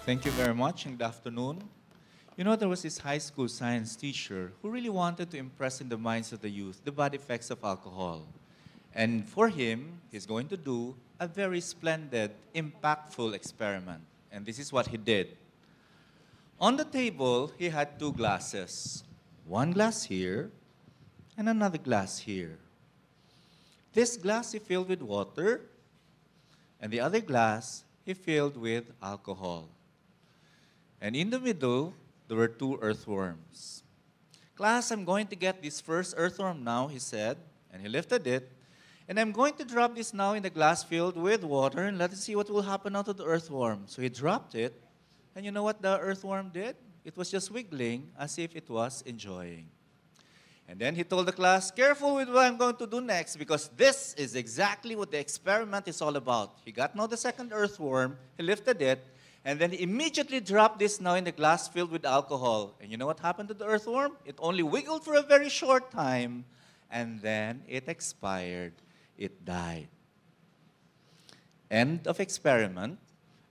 Thank you very much and good afternoon. You know, there was this high school science teacher who really wanted to impress in the minds of the youth the bad effects of alcohol. And for him, he's going to do a very splendid, impactful experiment. And this is what he did. On the table, he had two glasses. One glass here and another glass here. This glass he filled with water, and the other glass he filled with alcohol. And in the middle, there were two earthworms. Class, I'm going to get this first earthworm now, he said, and he lifted it. And I'm going to drop this now in the glass filled with water, and let us see what will happen out of the earthworm. So he dropped it, and you know what the earthworm did? It was just wiggling as if it was enjoying. And then he told the class, careful with what I'm going to do next, because this is exactly what the experiment is all about. He got now the second earthworm, he lifted it, and then he immediately dropped this now in the glass filled with alcohol. And you know what happened to the earthworm? It only wiggled for a very short time, and then it expired. It died. End of experiment.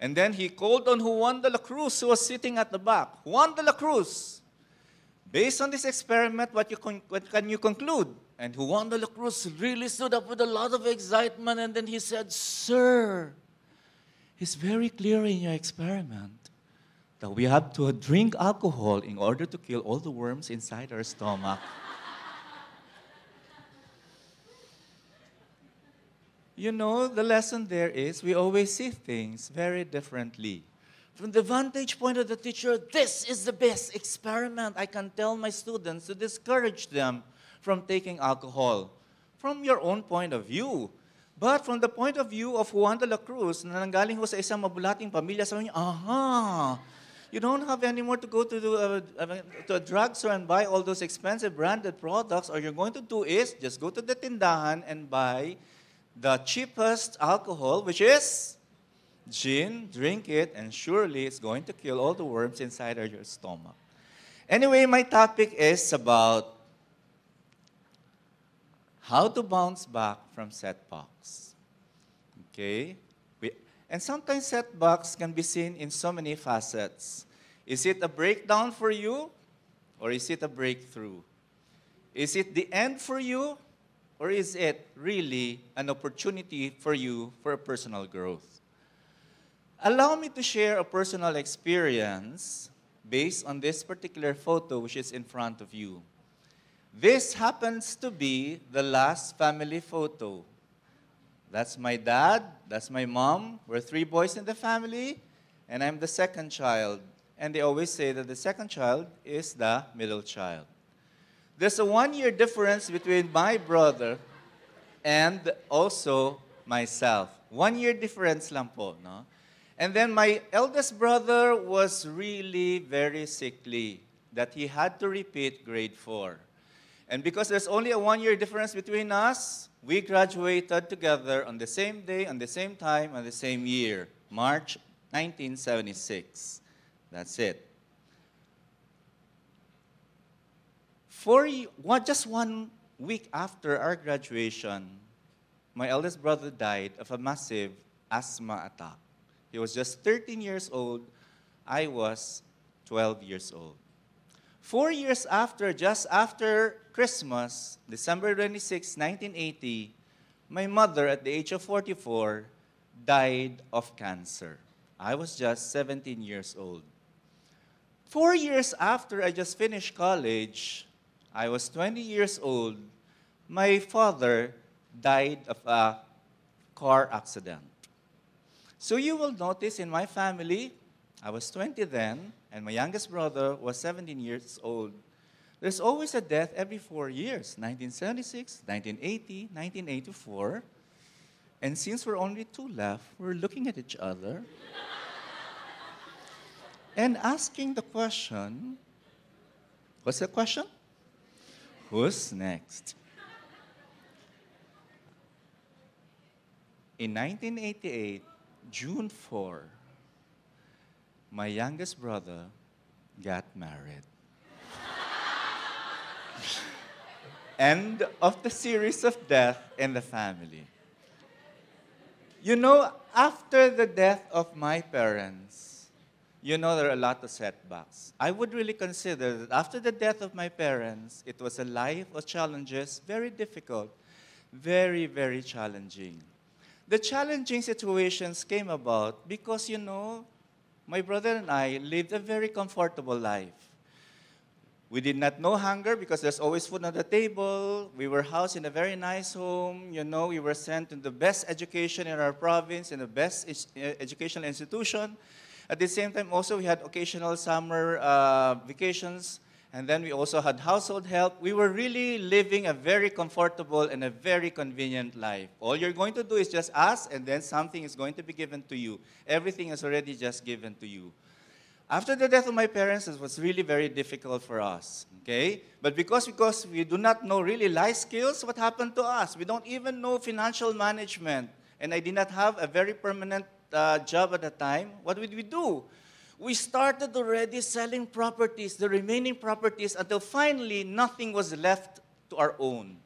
And then he called on Juan de la Cruz, who was sitting at the back. Juan de la Cruz, based on this experiment, what can you conclude? And Juan de la Cruz really stood up with a lot of excitement, and then he said, Sir, it's very clear in your experiment that we have to drink alcohol in order to kill all the worms inside our stomach. You know, the lesson there is we always see things very differently. From the vantage point of the teacher, this is the best experiment I can tell my students to discourage them from taking alcohol. From your own point of view. But from the point of view of Juan de la Cruz, na nanggaling ho sa isang mabulating pamilya, sabi niya, aha, you don't have anymore to go to a drugstore and buy all those expensive branded products. All you're going to do is just go to the tindahan and buy the cheapest alcohol, which is gin, drink it, and surely it's going to kill all the worms inside of your stomach. Anyway, my topic is about how to bounce back from setbacks. Okay? And sometimes setbacks can be seen in so many facets. Is it a breakdown for you, or is it a breakthrough? Is it the end for you, or is it really an opportunity for you for a personal growth? Allow me to share a personal experience based on this particular photo which is in front of you. This happens to be the last family photo. That's my dad, that's my mom. We're three boys in the family, and I'm the second child. And they always say that the second child is the middle child. There's a 1-year difference between my brother and also myself. 1-year difference lang po, no? And then my eldest brother was really very sickly that he had to repeat grade 4. And because there's only a 1-year difference between us, we graduated together on the same day, on the same time, on the same year, March 1976. That's it. Just 1 week after our graduation, my eldest brother died of a massive asthma attack. He was just 13 years old. I was 12 years old. 4 years after, just after Christmas, December 26, 1980, my mother, at the age of 44, died of cancer. I was just 17 years old. 4 years after I just finished college, I was 20 years old, my father died of a car accident. So you will notice in my family, I was 20 then, and my youngest brother was 17 years old. There's always a death every 4 years, 1976, 1980, 1984. And since we're only two left, we're looking at each other and asking the question, what's the question? Who's next? In 1988, June 4, my youngest brother got married. End of the series of death in the family. You know, after the death of my parents, you know, there are a lot of setbacks. I would really consider that after the death of my parents, it was a life of challenges, very difficult, very, very challenging. The challenging situations came about because, you know, my brother and I lived a very comfortable life. We did not know hunger because there's always food on the table. We were housed in a very nice home. You know, we were sent to the best education in our province, in the best educational institution. At the same time, also, we had occasional summer vacations, and then we also had household help. We were really living a very comfortable and a very convenient life. All you're going to do is just ask, and then something is going to be given to you. Everything is already just given to you. After the death of my parents, it was really very difficult for us, okay? But because we do not know really life skills, what happened to us? We don't even know financial management, and I did not have a very permanent job at the time. What did we do? We started already selling properties, the remaining properties, until finally nothing was left to our own.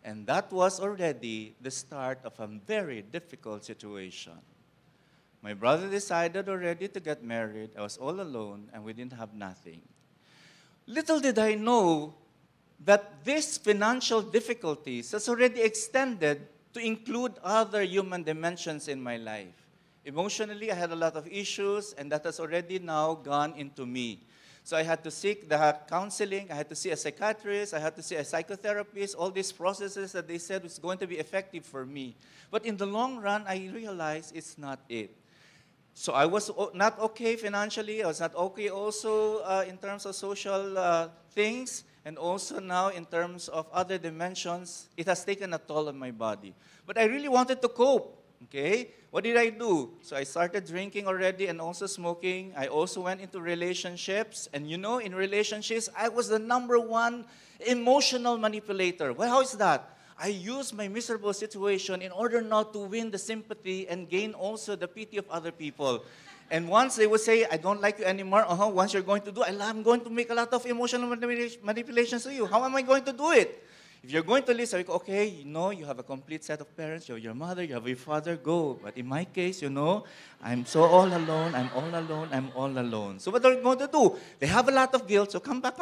And that was already the start of a very difficult situation. My brother decided already to get married. I was all alone, and we didn't have nothing. Little did I know that these financial difficulties has already extended to include other human dimensions in my life. Emotionally, I had a lot of issues, and that has already now gone into me. So I had to seek the counseling, I had to see a psychiatrist, I had to see a psychotherapist, all these processes that they said was going to be effective for me. But in the long run, I realized it's not it. So I was not okay financially. I was not okay also in terms of social things. And also now in terms of other dimensions, it has taken a toll on my body. But I really wanted to cope. Okay? What did I do? So I started drinking already and also smoking. I also went into relationships. And you know, in relationships, I was the #1 emotional manipulator. Well, how is that? I used my miserable situation in order not to win the sympathy and gain also the pity of other people. And once they would say, I don't like you anymore, once you're going to do, I'm going to make a lot of emotional manipulations to you. How am I going to do it? If you're going to listen, okay, you know, you have a complete set of parents, you have your mother, you have your father, go. But in my case, you know, I'm so all alone, I'm all alone, I'm all alone. So what are you going to do? They have a lot of guilt, so come back.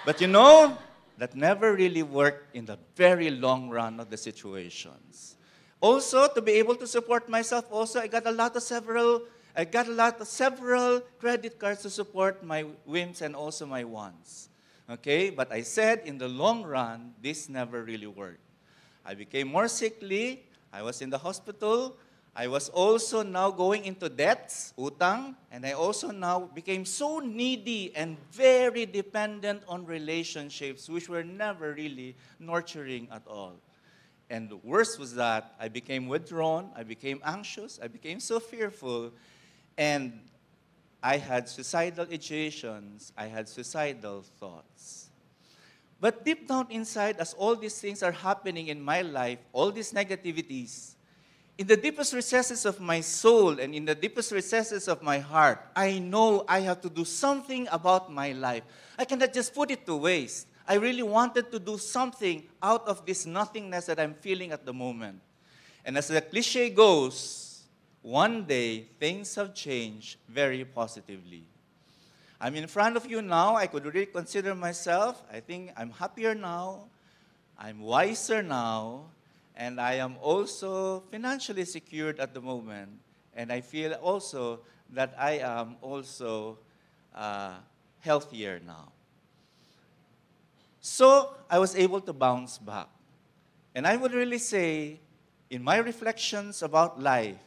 But you know, that never really worked in the very long run of the situations. Also, to be able to support myself, also, I got several credit cards to support my whims and also my wants. Okay, but I said in the long run, this never really worked. I became more sickly. I was in the hospital. I was also now going into debts, utang, and I also now became so needy and very dependent on relationships, which were never really nurturing at all. And the worst was that I became withdrawn, I became anxious, I became so fearful, and I had suicidal ideations, I had suicidal thoughts. But deep down inside, as all these things are happening in my life, all these negativities, in the deepest recesses of my soul and in the deepest recesses of my heart, I know I have to do something about my life. I cannot just put it to waste. I really wanted to do something out of this nothingness that I'm feeling at the moment. And as the cliche goes, one day things have changed very positively. I'm in front of you now. I could really consider myself. I think I'm happier now. I'm wiser now. And I am also financially secured at the moment. And I feel also that I am also healthier now. So I was able to bounce back. And I would really say, in my reflections about life,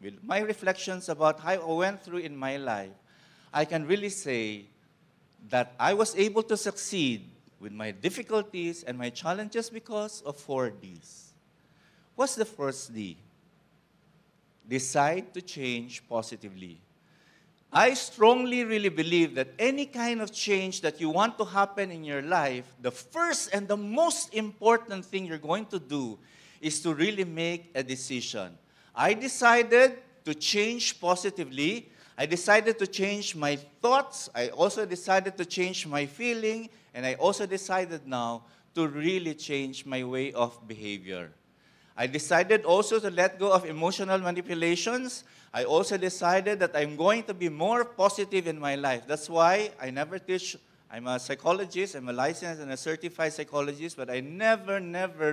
with my reflections about how I went through in my life, I can really say that I was able to succeed with my difficulties and my challenges because of 4 Ds. What's the first D? Decide to change positively. I strongly really believe that any kind of change that you want to happen in your life, the first and the most important thing you're going to do is to really make a decision. I decided to change positively. I decided to change my thoughts. I also decided to change my feeling. And I also decided now to really change my way of behavior. I decided also to let go of emotional manipulations. I also decided that I'm going to be more positive in my life. That's why I never teach. I'm a psychologist, I'm a licensed and a certified psychologist, but I never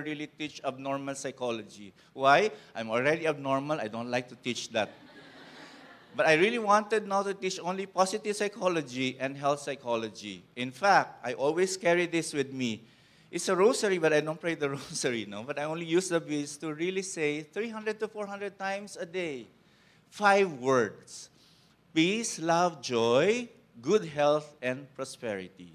really teach abnormal psychology. Why? I'm already abnormal, I don't like to teach that. But I really wanted now to teach only positive psychology and health psychology. In fact, I always carry this with me. It's a rosary, but I don't pray the rosary, no? But I only use the beads to really say 300 to 400 times a day. 5 words. Peace, love, joy, good health, and prosperity.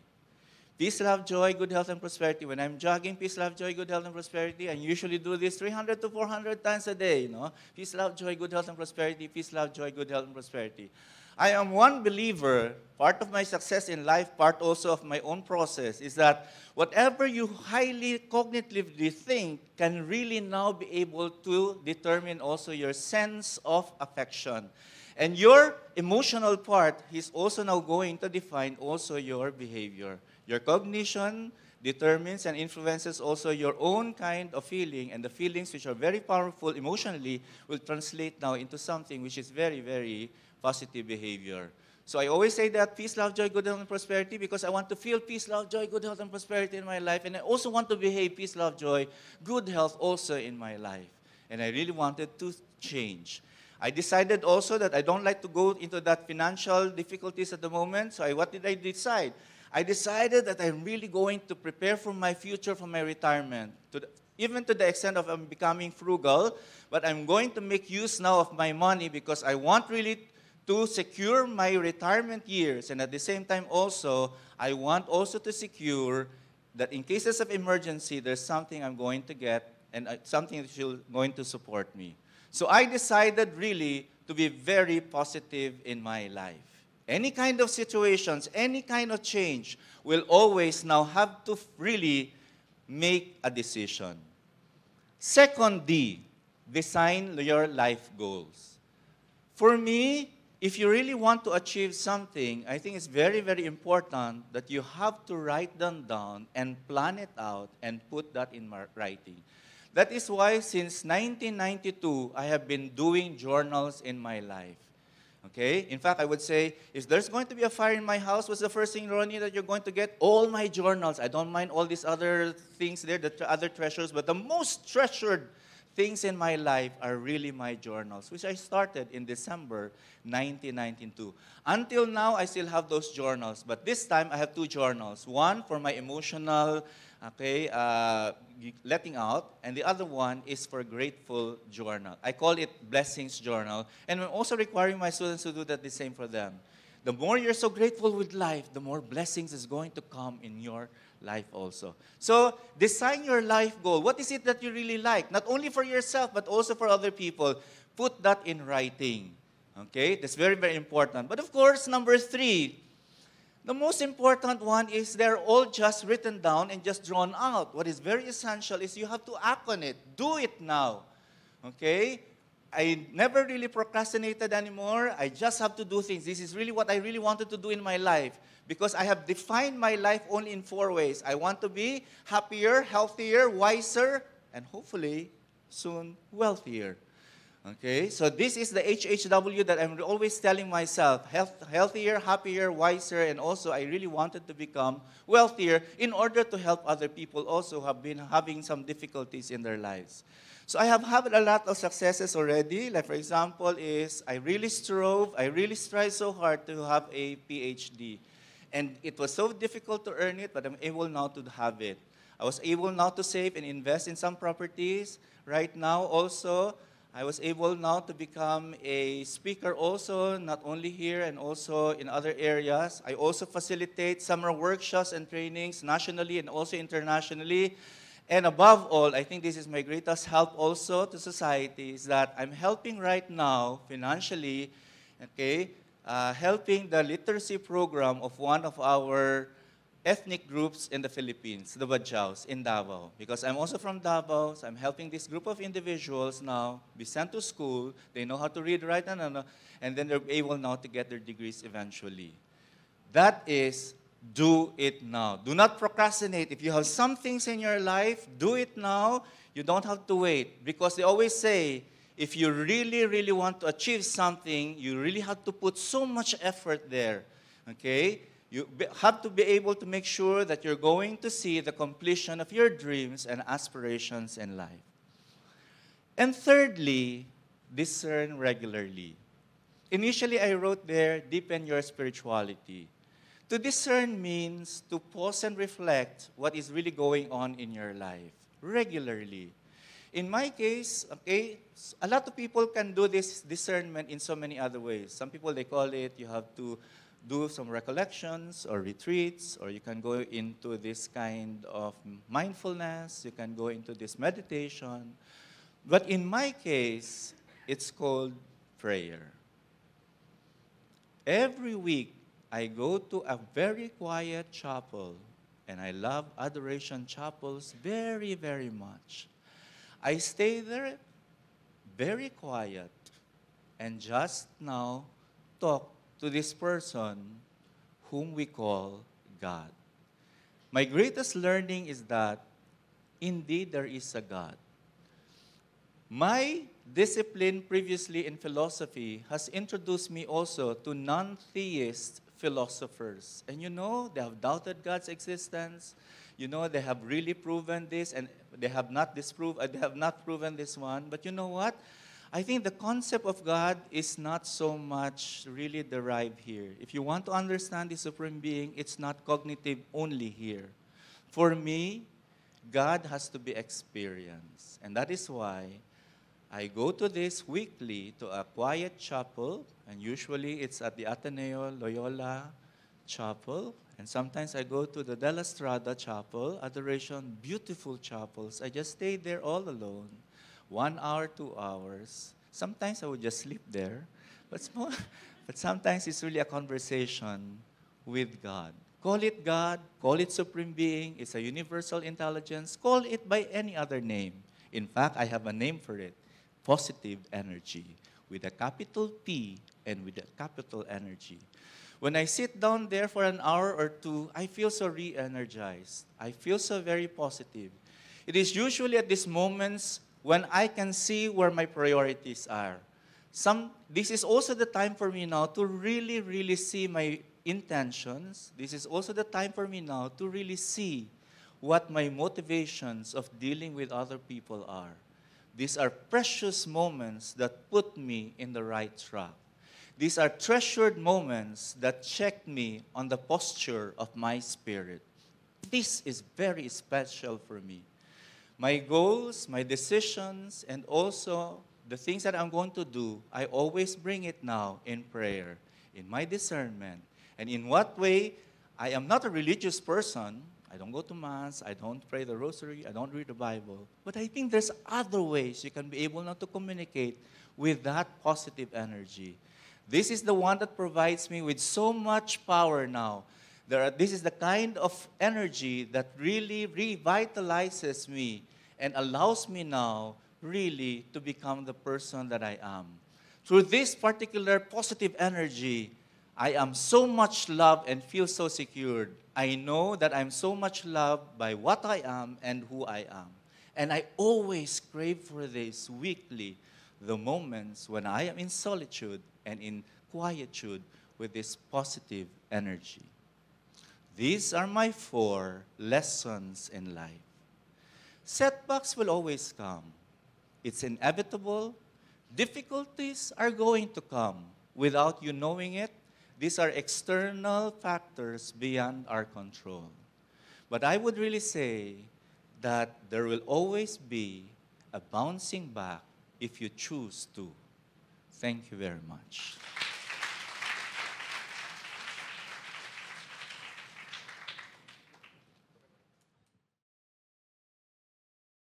Peace, love, joy, good health, and prosperity. When I'm jogging, peace, love, joy, good health, and prosperity, I usually do this 300 to 400 times a day, no? Peace, love, joy, good health, and prosperity. Peace, love, joy, good health, and prosperity. I am one believer, part of my success in life, part also of my own process, is that whatever you highly cognitively think can really now be able to determine also your sense of affection. And your emotional part is also now going to define also your behavior. Your cognition determines and influences also your own kind of feeling, and the feelings which are very powerful emotionally will translate now into something which is very positive behavior. So I always say that peace, love, joy, good health, and prosperity because I want to feel peace, love, joy, good health, and prosperity in my life. And I also want to behave peace, love, joy, good health also in my life. And I really wanted to change. I decided also that I don't like to go into that financial difficulties at the moment. So what did I decide? I decided that I'm really going to prepare for my future, for my retirement. Even to the extent of I'm becoming frugal, but I'm going to make use now of my money because I want really to secure my retirement years. And at the same time also, I want also to secure that in cases of emergency, there's something I'm going to get and something that is going to support me. So I decided really to be very positive in my life. Any kind of situations, any kind of change will always now have to really make a decision. Second D, design your life goals. For me, if you really want to achieve something, I think it's very important that you have to write them down and plan it out and put that in writing. That is why since 1992, I have been doing journals in my life. Okay? In fact, I would say, if there's going to be a fire in my house, what's the first thing, Ronnie, that you're going to get? All my journals. I don't mind all these other things there, the other treasures, but the most treasured things in my life are really my journals, which I started in December 1992. Until now, I still have those journals, but this time I have 2 journals. One for my emotional, letting out, and the other one is for grateful journal. I call it blessings journal, and I'm also requiring my students to do that the same for them. The more you're so grateful with life, the more blessings is going to come in your life also. So design your life goal. What is it that you really like? Not only for yourself, but also for other people. Put that in writing. Okay? That's very important. But of course, number 3, the most important one is they're all just written down and just drawn out. What is very essential is you have to act on it. Do it now. Okay? I never really procrastinated anymore. I just have to do things. This is really what I really wanted to do in my life because I have defined my life only in 4 ways. I want to be happier, healthier, wiser, and hopefully soon wealthier. Okay, so this is the HHW that I'm always telling myself, healthier, happier, wiser, and also I really wanted to become wealthier in order to help other people also who have been having some difficulties in their lives. So I have had a lot of successes already. Like for example is I really strive so hard to have a PhD. And it was so difficult to earn it, but I'm able now to have it. I was able now to save and invest in some properties. Right now also, I was able now to become a speaker also, not only here and also in other areas. I also facilitate summer workshops and trainings nationally and also internationally. And above all, I think this is my greatest help also to society, is that I'm helping right now financially, okay, helping the literacy program of one of our ethnic groups in the Philippines, the Badjaus in Davao. Because I'm also from Davao, so I'm helping this group of individuals now be sent to school. They know how to read, write, and then they're able now to get their degrees eventually. That is do it now. Do not procrastinate. If you have some things in your life, do it now. You don't have to wait. Because they always say, if you really, really want to achieve something, you really have to put so much effort there. Okay? Have to be able to make sure that you're going to see the completion of your dreams and aspirations in life. And thirdly, discern regularly. Initially, I wrote there, deepen your spirituality. To discern means to pause and reflect what is really going on in your life regularly. In my case, okay, a lot of people can do this discernment in so many other ways. Some people, they call it, you have to do some recollections or retreats, or you can go into this kind of mindfulness, you can go into this meditation. But in my case, it's called prayer. Every week, I go to a very quiet chapel, and I love adoration chapels very, very much. I stay there very quiet and just now talk to this person whom we call God. My greatest learning is that indeed there is a God. My discipline previously in philosophy has introduced me also to non-theist philosophers. And you know, they have doubted God's existence. You know, they have really proven this, and they have not proven this one. But you know what? I think the concept of God is not so much really derived here. If you want to understand the Supreme Being, it's not cognitive only here. For me, God has to be experienced. And that is why I go to this weekly to a quiet chapel, and usually it's at the Ateneo Loyola Chapel. And sometimes I go to the De La Strada Chapel, Adoration, beautiful chapels. I just stay there all alone, 1 hour, 2 hours. Sometimes I would just sleep there, but sometimes it's really a conversation with God. Call it God, call it Supreme Being, it's a universal intelligence, call it by any other name. In fact, I have a name for it, positive energy, with a capital P and with a capital energy. When I sit down there for an hour or two, I feel so re-energized. I feel so very positive. It is usually at these moments when I can see where my priorities are. This is also the time for me now to really, really see my intentions. This is also the time for me now to really see what my motivations of dealing with other people are. These are precious moments that put me in the right track. These are treasured moments that check me on the posture of my spirit. This is very special for me. My goals, my decisions, and also the things that I'm going to do, I always bring it now in prayer, in my discernment. And in what way? I am not a religious person. I don't go to Mass, I don't pray the Rosary, I don't read the Bible. But I think there's other ways you can be able now to communicate with that positive energy. This is the one that provides me with so much power now. This is the kind of energy that really revitalizes me and allows me now really to become the person that I am. Through this particular positive energy, I am so much loved and feel so secured. I know that I'm so much loved by what I am and who I am. And I always crave for this weekly, the moments when I am in solitude and in quietude with this positive energy. These are my 4 lessons in life. Setbacks will always come. It's inevitable. Difficulties are going to come without you knowing it. These are external factors beyond our control. But I would really say that there will always be a bouncing back if you choose to. Thank you very much.